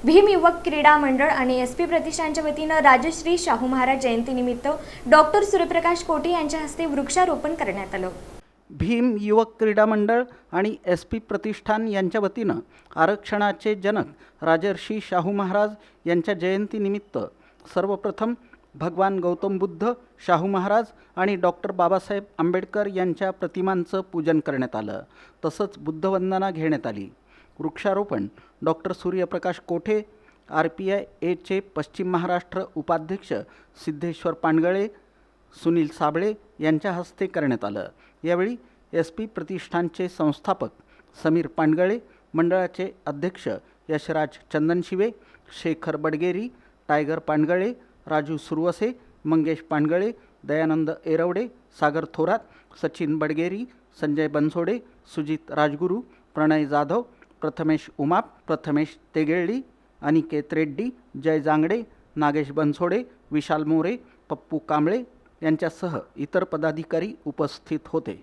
भीम युवक क्रीडा मंडळ आणि SP प्रतिष्ठानच्या वतीनं राजश्री शाहू महाराज जयंतीनिमित्त डॉक्टर सूर्यप्रकाश कोटे यांच्या हस्ते वृक्षारोपण करण्यात आलं। भीम युवक क्रीडा मंडळ आणि SP प्रतिष्ठान यांच्या वतीनं आरक्षणाचे जनक राजर्षी शाहू महाराज यांच्या जयंतीनिमित्त सर्वप्रथम भगवान गौतम बुद्ध, शाहू महाराज आणि डॉक्टर बाबासाहेब आंबेडकर यांच्या प्रतिमांचं पूजन करण्यात आलं। तसंच बुद्धवंदना घेण्यात आली। वृक्षारोपण डॉक्टर सूर्यप्रकाश कोठे, RPI-A चे पश्चिम महाराष्ट्र उपाध्यक्ष सिद्धेश्वर पानगळे, सुनील साबळे यांच्या हस्ते करण्यात आलं। यावेळी SP प्रतिष्ठानचे संस्थापक समीर पानगळे, मंडळाचे अध्यक्ष यशराज चंदनशिवे, शेखर बडगेरी, टायगर पानगळे, राजू सुरवसे, मंगेश पानगळे, दयानंद एरवडे, सागर थोरात, सचिन बडगेरी, संजय बनसोडे, सुजित राजगुरू, प्रणय जाधव, प्रथमेश उमाप, प्रथमेश तेगेळी, अनिकेत रेड्डी, जय जांगडे, नागेश बनसोडे, विशाल मोरे, पप्पू कांबळे यांच्यासह इतर पदाधिकारी उपस्थित होते।